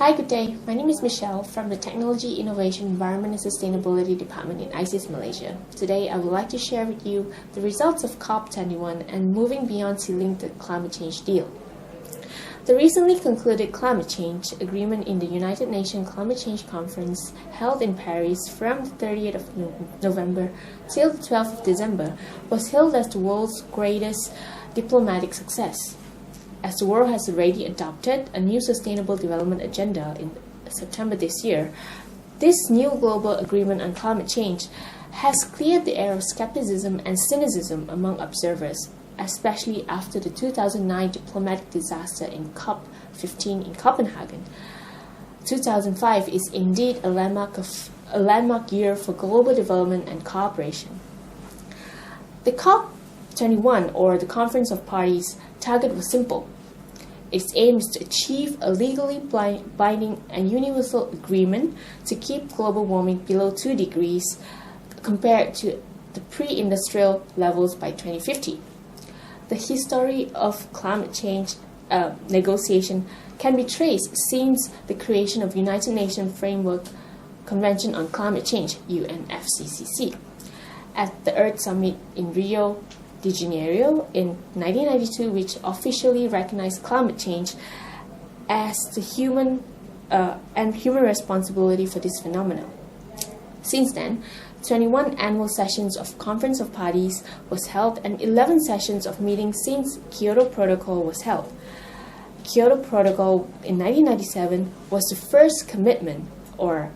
Hi, good day. My name is Michelle from the Technology, Innovation, Environment and Sustainability Department in ISIS Malaysia. Today, I would like to share with you the results of COP21 and moving beyond sealing the climate change deal. The recently concluded climate change agreement in the United Nations Climate Change Conference held in Paris from the 30th of November till the 12th of December was hailed as the world's greatest diplomatic success. As the world has already adopted a new Sustainable Development Agenda in September this year, this new global agreement on climate change has cleared the air of skepticism and cynicism among observers, especially after the 2009 diplomatic disaster in COP15 in Copenhagen. 2005 is indeed a landmark year for global development and cooperation. The COP21, or the Conference of Parties, target was simple. Its aim is to achieve a legally binding and universal agreement to keep global warming below 2 degrees compared to the pre-industrial levels by 2050. The history of climate change negotiation can be traced since the creation of United Nations Framework Convention on Climate Change, UNFCCC, at the Earth Summit in Rio de Janeiro in 1992, which officially recognized climate change as the human responsibility for this phenomenon. Since then, 21 annual sessions of Conference of Parties was held and 11 sessions of meetings since Kyoto Protocol was held. Kyoto Protocol in 1997 was the first commitment or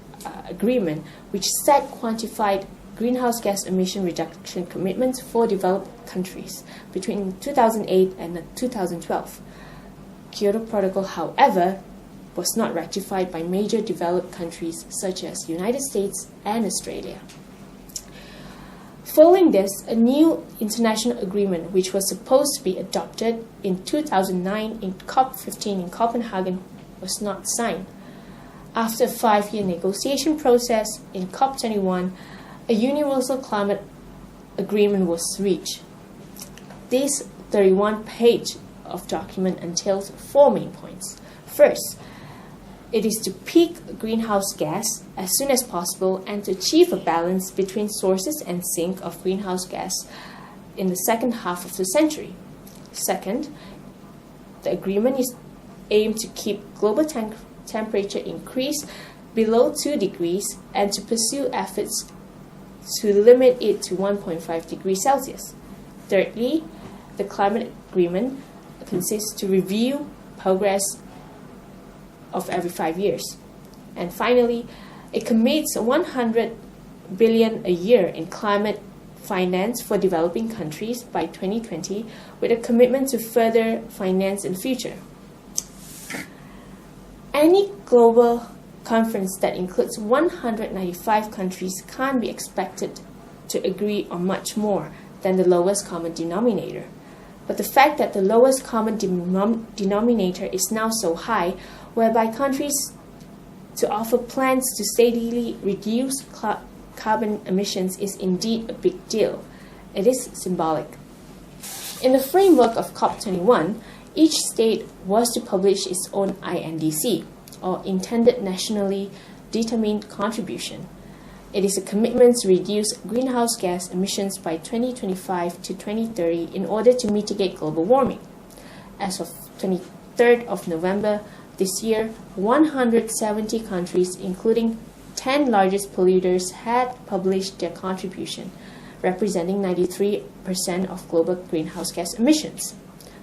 agreement which set quantified greenhouse gas emission reduction commitments for developed countries between 2008 and 2012. Kyoto Protocol, however, was not ratified by major developed countries such as United States and Australia. Following this, a new international agreement, which was supposed to be adopted in 2009 in COP15 in Copenhagen, was not signed. After a 5-year negotiation process in COP21, a universal climate agreement was reached. This 31-page of document entails 4 main points. First, it is to peak greenhouse gas as soon as possible and to achieve a balance between sources and sink of greenhouse gas in the second half of the century. Second, the agreement is aimed to keep global temperature increase below 2 degrees and to pursue efforts to limit it to 1.5 degrees Celsius. Thirdly, the climate agreement consists to review progress of every 5 years. And finally, it commits 100 billion a year in climate finance for developing countries by 2020 with a commitment to further finance in the future. Any global conference that includes 195 countries can't be expected to agree on much more than the lowest common denominator. But the fact that the lowest common denominator is now so high, whereby countries to offer plans to steadily reduce carbon emissions is indeed a big deal. It is symbolic. In the framework of COP21, each state was to publish its own INDC, or Intended Nationally Determined Contribution. It is a commitment to reduce greenhouse gas emissions by 2025 to 2030 in order to mitigate global warming. As of 23rd of November this year, 170 countries, including 10 largest polluters, had published their contribution, representing 93% of global greenhouse gas emissions.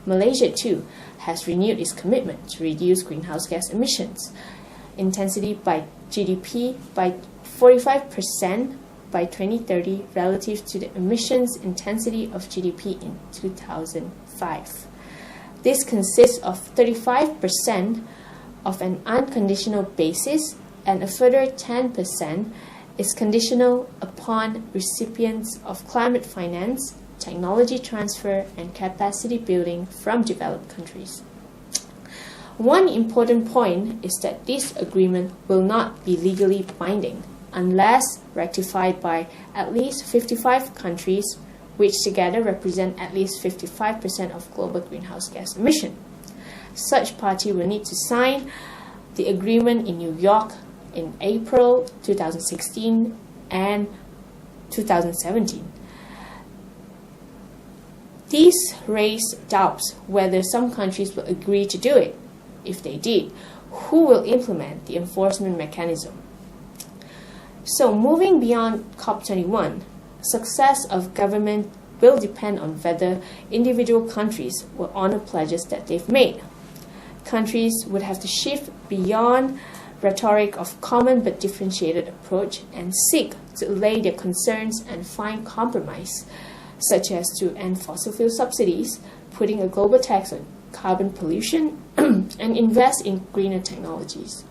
Malaysia, too, has renewed its commitment to reduce greenhouse gas emissions intensity by GDP by 45% by 2030 relative to the emissions intensity of GDP in 2005. This consists of 35% of an unconditional basis, and a further 10% is conditional upon recipients of climate finance, technology transfer, and capacity building from developed countries. One important point is that this agreement will not be legally binding unless ratified by at least 55 countries, which together represent at least 55% of global greenhouse gas emission. Such party will need to sign the agreement in New York in April 2016 and 2017. These raise doubts whether some countries will agree to do it. If they did, who will implement the enforcement mechanism? So moving beyond COP21, success of government will depend on whether individual countries will honor pledges that they've made. Countries would have to shift beyond rhetoric of common but differentiated approach and seek to allay their concerns and find compromise, such as to end fossil fuel subsidies, putting a global tax on carbon pollution, and invest in greener technologies.